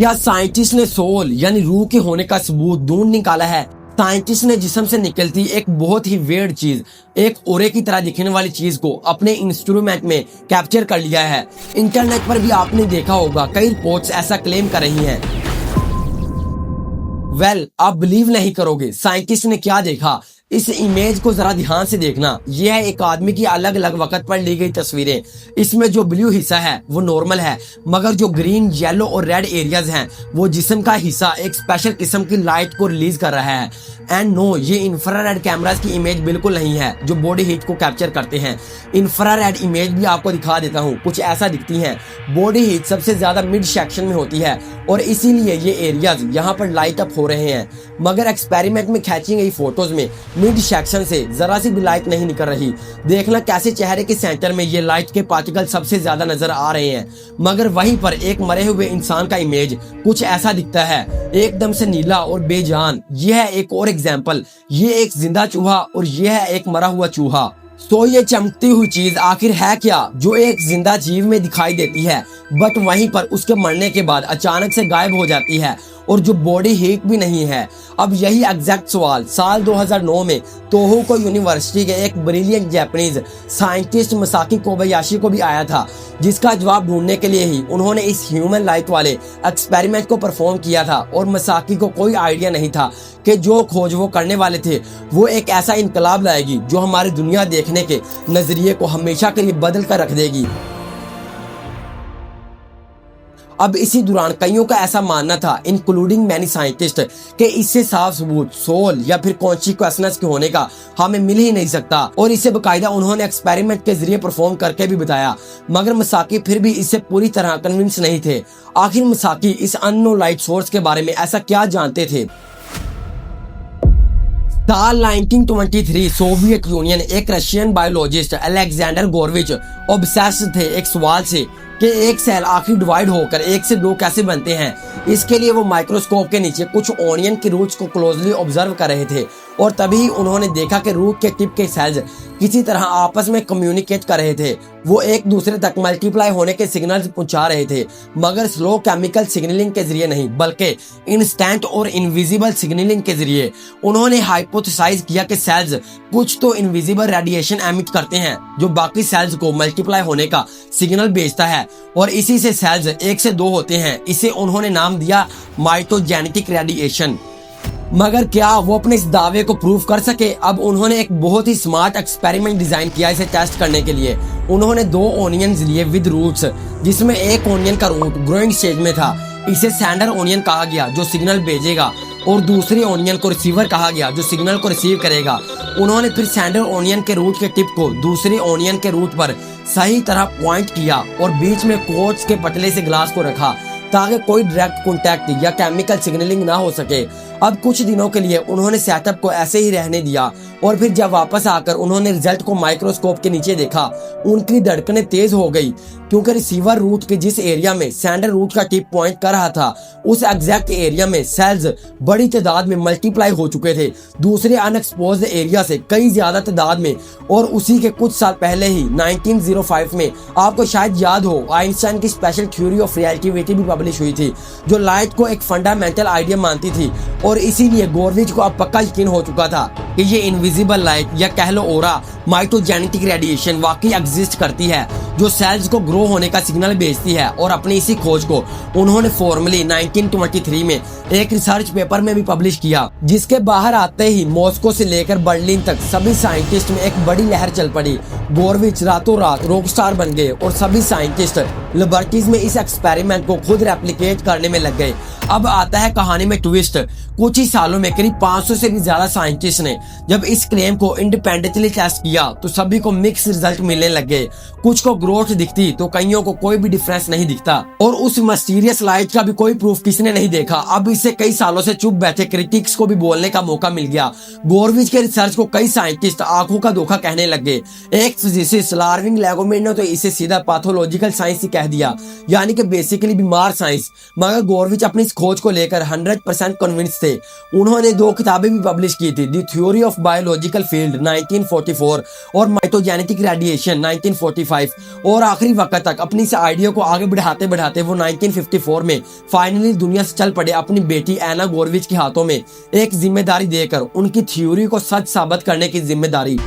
क्या साइंटिस्ट ने सोल यानी रूह के होने का सबूत ढूंढ निकाला है? साइंटिस्ट ने जिस्म से निकलती एक बहुत ही वियर्ड चीज, एक ओरे की तरह दिखने वाली चीज को अपने इंस्ट्रूमेंट में कैप्चर कर लिया है। इंटरनेट पर भी आपने देखा होगा, कई रिपोर्ट्स ऐसा क्लेम कर रही हैं। आप बिलीव नहीं करोगे साइंटिस्ट ने क्या देखा। इस इमेज को जरा ध्यान से देखना। यह है एक आदमी की अलग अलग वक्त पर ली गई तस्वीरें। इसमें जो ब्लू हिस्सा है वो नॉर्मल है, मगर जो ग्रीन, येलो और रेड एरियाज हैं वो जिस्म का हिस्सा एक स्पेशल किस्म की लाइट को रिलीज कर रहा है। एंड नो, ये इंफ्रारेड कैमरास की इमेज बिल्कुल नहीं है जो बॉडी हीट को कैप्चर करते हैं। इंफ्रारेड इमेज भी आपको दिखा देता हूँ, कुछ ऐसा दिखती है। बॉडी हीट सबसे ज्यादा मिड सेक्शन में होती है और इसीलिए ये एरियाज यहाँ पर लाइट अप हो रहे हैं, मगर एक्सपेरिमेंट में खींची गई फोटोज में मिड सेक्शन से जरा सी भी लाइट नहीं निकल रही। देखना कैसे चेहरे के सेंटर में ये लाइट के पार्टिकल सबसे ज्यादा नजर आ रहे हैं, मगर वहीं पर एक मरे हुए इंसान का इमेज कुछ ऐसा दिखता है, एकदम से नीला और बेजान। यह है एक और एग्जाम्पल। ये एक जिंदा चूहा और यह है एक मरा हुआ चूहा। तो ये चमकती हुई चीज आखिर है क्या जो एक जिंदा जीव में दिखाई देती है, बट वहीं पर उसके मरने के बाद अचानक से गायब हो जाती है, और जो बॉडी हीट भी नहीं है। अब यही एग्जैक्ट सवाल साल 2009 में तोहोको यूनिवर्सिटी के एक ब्रिलियंट जापानीज साइंटिस्ट मसाकी कोबायाशी को भी आया था, जिसका जवाब ढूंढने के लिए ही उन्होंने इस ह्यूमन लाइट वाले एक्सपेरिमेंट को परफॉर्म किया था। और मसाकी को कोई आइडिया नहीं था कि जो खोज वो करने वाले थे वो एक ऐसा इनकलाब लाएगी जो हमारी दुनिया देखने के नजरिए को हमेशा के लिए बदल कर रख देगी। अब इसी दौरान कईयों का ऐसा मानना था, इंक्लूडिंग मैनी साइंटिस्ट, कि इससे साफ सबूत सोल या फिर कॉन्शियसनेस के होने का हमें मिल ही नहीं सकता, और इसे बकायदा उन्होंने एक्सपेरिमेंट के जरिए परफॉर्म करके भी बताया। मगर मसाकी फिर भी इससे पूरी तरह कन्विंस नहीं थे। आखिर मसाकी इस अननोन लाइट सोर्स के बारे में ऐसा क्या जानते थे? साल 1923 सोवियत यूनियन एक रशियन बायोलॉजिस्ट अलेक्जेंडर गोरविच ऑब्सेस्ड थे एक सवाल से कि एक सेल आखिर डिवाइड होकर एक से दो कैसे बनते हैं। इसके लिए वो माइक्रोस्कोप के नीचे कुछ ओनियन की रूट्स को क्लोजली ऑब्जर्व कर रहे थे, और तभी उन्होंने देखा कि रूट के टिप के सेल्स किसी तरह आपस में कम्युनिकेट कर रहे थे। वो एक दूसरे तक मल्टीप्लाई होने के सिग्नल्स पहुंचा रहे थे, मगर स्लो केमिकल सिग्नलिंग के जरिए नहीं, बल्कि इंस्टेंट और इनविजिबल सिग्नलिंग के जरिए। उन्होंने हाइपोथेसाइज किया कि सेल्स कुछ तो इनविजिबल रेडिएशन एमिट करते हैं जो बाकी सेल्स को मल्टीप्लाई होने का सिग्नल भेजता है, और इसी से सेल्स एक से दो होते हैं। इसे उन्होंने नाम दिया माइटोजेनेटिक रेडिएशन। मगर क्या वो अपने इस दावे को प्रूव कर सके? अब उन्होंने एक बहुत ही स्मार्ट एक्सपेरिमेंट डिजाइन किया इसे टेस्ट करने के लिए। उन्होंने दो ओनियंस लिए विद रूट्स, जिसमें एक ओनियन का रूट ग्रोइंग स्टेज में था। इसे सेंडर ओनियन कहा गया जो सिग्नल भेजेगा, और दूसरे ओनियन को रिसीवर कहा गया जो सिग्नल को रिसीव करेगा। उन्होंने फिर सेंडर ओनियन के रूट के टिप को दूसरे ओनियन के रूट पर सही तरह पॉइंट किया और बीच में कोच के पतले से ग्लास को रखा ताकि कोई डायरेक्ट कॉन्टैक्ट या केमिकल सिग्नलिंग ना हो सके। अब कुछ दिनों के लिए उन्होंने सेटअप को ऐसे ही रहने दिया, और फिर जब वापस आकर उन्होंने रिजल्ट को माइक्रोस्कोप के नीचे देखा, उनकी धड़कनें तेज हो गई, क्योंकि रिसीवर रूट के जिस एरिया में सेंडर रूट का टिप पॉइंट कर रहा था उस एग्जैक्ट एरिया में सेल्स बड़ी तादाद में मल्टीप्लाई हो चुके थे, दूसरे अनएक्सपोज्ड एरिया से कई ज्यादा तादाद में। और उसी के कुछ साल पहले ही 1905 में, आपको शायद याद हो, आइंस्टाइन की स्पेशल थ्योरी ऑफ रिलेटिविटी भी पब्लिश हुई थी, जो लाइट को एक फंडामेंटल आइडिया मानती थी। और इसीलिए गोरविच को अब पक्का यकीन हो चुका था कि ये इनविजिबल लाइट या कह लो ओरा माइटोजेनेटिक रेडिएशन वाकई एग्जिस्ट करती है, जो सेल्स को ग्रो होने का सिग्नल भेजती है। और अपनी इसी खोज को उन्होंने फॉर्मली 1923 में एक रिसर्च पेपर में भी पब्लिश किया, जिसके बाहर आते ही मॉस्को से लेकर बर्लिन तक सभी साइंटिस्ट में एक बड़ी लहर चल पड़ी। गोरविच रातों रात रॉक स्टार बन गए और सभी साइंटिस्ट लेबोरेटरीज में इस एक्सपेरिमेंट को खुद रेप्लिकेट करने में लग गए। अब आता है कहानी में ट्विस्ट। कुछ ही सालों में करीब 500 से भी ज्यादा साइंटिस्ट ने जब इस क्लेम को इंडिपेंडेंटली टेस्ट किया तो सभी को मिक्स रिजल्ट मिलने लगे। कुछ को ग्रोथ दिखती तो कईयों को कोई भी डिफरेंस नहीं दिखता, और उस मिस्टीरियस लाइट का भी कोई प्रूफ किसने नहीं देखा। अब इससे कई सालों से चुप बैठे क्रिटिक्स को भी बोलने का मौका मिल गया। गोरविच के रिसर्च को कई साइंटिस्ट आंखों का धोखा कहने लगे। एक फिजिसिस्ट लार्विंग लेगोमेड ने तो इसे सीधा पैथोलॉजिकल साइंस ही कह दिया, यानी कि बेसिकली बीमार साइंस। मगर गोरविच अपनी इस खोज को लेकर 100% कन्विंस थे। उन्होंने 2 किताबें भी पब्लिश की थी, the theory of biological field 1944 exposure और माइटोजेनेटिक रेडिएशन 1945 और आखिरी वक्त तक अपनी इस आइडिया को आगे बढ़ाते बढ़ाते वो 1954 में फाइनली दुनिया से चल पड़े अपनी बेटी एना गोरविच के हाथों में एक जिम्मेदारी देकर उनकी थ्योरी को सच साबित करने की जिम्मेदारी।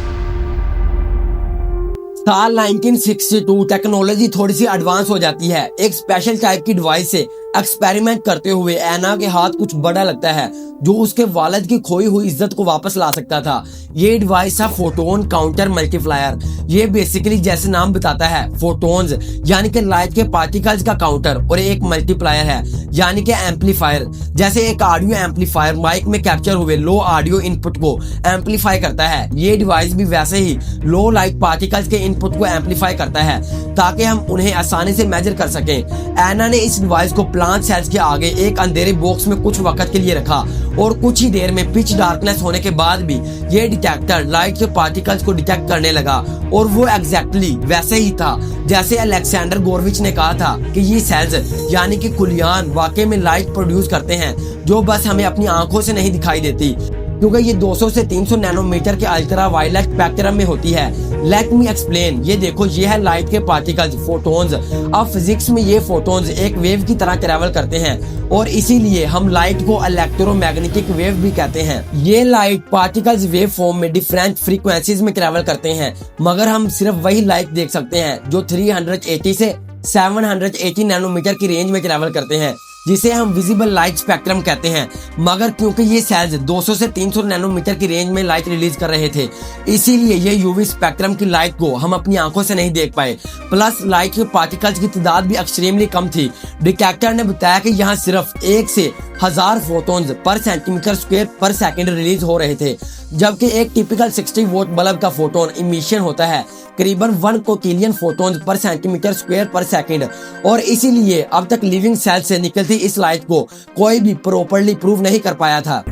साल 1962 टेक्नोलॉजी थोड़ी सी एडवांस हो जाती है। एक स्पेशल टाइप की डिवाइस से एक्सपेरिमेंट करते हुए एना के हाथ कुछ बड़ा लगता है जो उसके वालिद की खोई हुई इज्जत को वापस ला सकता था। ये डिवाइस था फोटोन काउंटर मल्टीप्लायर। ये बेसिकली जैसे नाम बताता है फोटोन्स यानी कि लाइट के पार्टिकल्स का काउंटर और एक मल्टीप्लायर है यानी कि एम्पलीफायर। जैसे एक ऑडियो एम्पलीफायर माइक में कैप्चर हुए लो ऑडियो इनपुट को एम्पलीफाई करता है, ये डिवाइस भी वैसे ही लो लाइट पार्टिकल्स के इनपुट को एम्पलीफाई करता है ताकि हम उन्हें आसानी से मेजर कर सकें। एना ने इस डिवाइस को प्लांट सेल्स के आगे एक अंधेरे बॉक्स में कुछ वक्त के लिए रखा और कुछ ही देर में पिच डार्कनेस होने के बाद भी ये डिटेक्टर लाइट के पार्टिकल्स को डिटेक्ट करने लगा और वो एग्जैक्टली वैसे ही था जैसे अलेक्जेंडर गोरविच ने कहा था कि ये सेल्स यानी कि कुलियान वाकई में लाइट प्रोड्यूस करते हैं जो बस हमें अपनी आंखों से नहीं दिखाई देती क्योंकि ये 200 से 300 नैनोमीटर के अल्ट्रा वायलेट स्पेक्ट्रम में होती है। Let me explain. ये देखो, ये है लाइट के पार्टिकल्स फोटोन्स। अब फिजिक्स में ये फोटोन्स एक वेव की तरह ट्रेवल करते हैं और इसीलिए हम लाइट को इलेक्ट्रोमैग्नेटिक वेव भी कहते हैं। ये लाइट पार्टिकल्स वेव फॉर्म में डिफरेंट फ्रीक्वेंसीज में ट्रेवल करते हैं मगर हम सिर्फ वही लाइट देख सकते हैं जो 380 से 780 नैनोमीटर की रेंज में ट्रेवल करते हैं जिसे हम विजिबल लाइट स्पेक्ट्रम कहते हैं। मगर क्योंकि ये सेल्स 200 से 300 नैनोमीटर की रेंज में लाइट रिलीज कर रहे थे इसीलिए ये यूवी स्पेक्ट्रम की लाइट को हम अपनी आंखों से नहीं देख पाए। प्लस लाइट के पार्टिकल्स की तादाद भी एक्सट्रीमली कम थी। डिटेक्टर ने बताया कि यहाँ सिर्फ 1 से 1000 फोटोन्स पर सेंटीमीटर स्क्वायर पर सेकंड रिलीज हो रहे थे जबकि एक टिपिकल 60 वोट बल्ब का फोटोन इमिशन होता है करीबन 1 कोटिलियन फोटोन्स पर सेंटीमीटर स्क्वायर पर सेकंड और इसीलिए अब तक लिविंग सेल से निकलती इस लाइट को कोई भी प्रॉपर्ली प्रूव नहीं कर पाया था।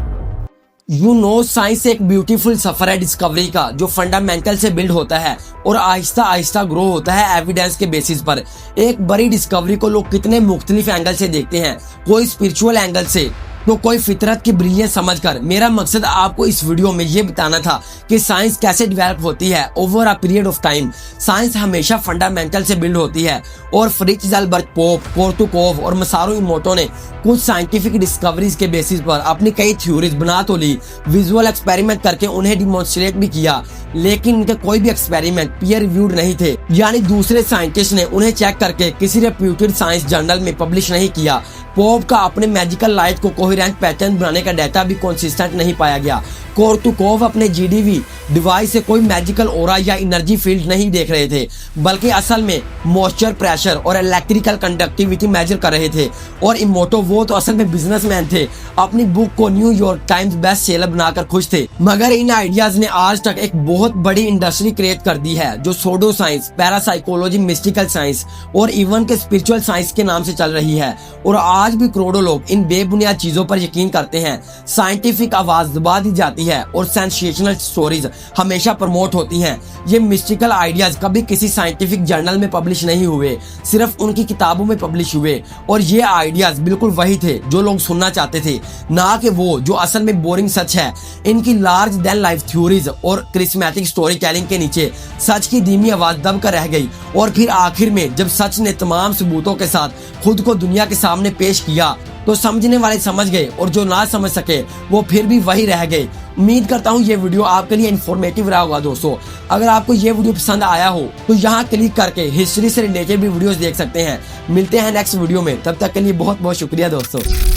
साइंस एक ब्यूटीफुल सफर है डिस्कवरी का जो फंडामेंटल से बिल्ड होता है और आहिस्ता आहिस्ता ग्रो होता है एविडेंस के बेसिस पर। एक बड़ी डिस्कवरी को लोग कितने मुख्तलिफ एंगल से देखते हैं, कोई स्पिरिचुअल एंगल से तो कोई फितरत की ब्रिलियंस समझकर। मेरा मकसद आपको इस वीडियो में ये बताना था कि साइंस कैसे डेवलप होती है over a period of time. Science हमेशा फंडामेंटल से बिल्ड होती है और फ्रिट्ज एल्बर्ट पोप, कोर्तुकोव और मसारू इमोटो ने कुछ साइंटिफिक डिस्कवरीज के बेसिस पर अपनी कई थ्योरीज बना तो ली, विजुअल एक्सपेरिमेंट करके उन्हें डिमॉन्स्ट्रेट भी किया, लेकिन इनके कोई भी एक्सपेरिमेंट पीयर रिव्यूड नहीं थे यानी दूसरे साइंटिस्ट ने उन्हें चेक करके किसी रेप्यूटेड साइंस जर्नल में पब्लिश नहीं किया। पोप का अपने मैजिकल लाइट को कोहेरेंट पैटर्न बनाने का डाटा भी कंसिस्टेंट नहीं पाया गया। कोर्तुकोव अपने जीडीवी डिवाइस से कोई मैजिकल ओरा या एनर्जी फील्ड नहीं देख रहे थे बल्कि असल में मॉइस्चर प्रेशर और इलेक्ट्रिकल कंडक्टिविटी मेजर कर रहे थे। और इमोटो वो तो असल में बिजनेसमैन थे, अपनी बुक को न्यूयॉर्क टाइम्स बेस्ट सेलर बनाकर खुश थे। मगर इन आइडियाज ने आज तक एक बहुत बड़ी इंडस्ट्री क्रिएट कर दी है जो सोडो साइंस, पैरासाइकोलॉजी, मिस्टिकल साइंस और इवन के स्पिरिचुअल साइंस के नाम से चल रही है। और आज भी करोड़ों लोग इन बेबुनियाद चीजों पर यकीन करते हैं। साइंटिफिक आवाज दबा दी जाती है और सेंसेशनल स्टोरीज हमेशा प्रमोट होती हैं। ये मिस्टिकल आइडियाज कभी किसी साइंटिफिक जर्नल में पब्लिश नहीं हुए, सिर्फ उनकी किताबों में पब्लिश हुए। और ये आइडियाज बिल्कुल वही थे जो लोग सुनना चाहते थे, ना कि वो जो असल में बोरिंग सच है। इनकी लार्ज देन लाइफ थ्योरीज और क्रिस्मेटिक स्टोरी टेलिंग के नीचे सच की धीमी आवाज दब कर रह गई और फिर आखिर में जब सच ने तमाम सबूतों के साथ खुद को दुनिया के सामने पेश किया तो समझने वाले समझ गए और जो ना समझ सके वो फिर भी वही रह गए। उम्मीद करता हूँ ये वीडियो आपके लिए इन्फॉर्मेटिव रहा होगा दोस्तों। अगर आपको ये वीडियो पसंद आया हो तो यहाँ क्लिक करके हिस्ट्री से रिलेटेड भी वीडियोस देख सकते हैं। मिलते हैं नेक्स्ट वीडियो में, तब तक के लिए बहुत बहुत शुक्रिया दोस्तों।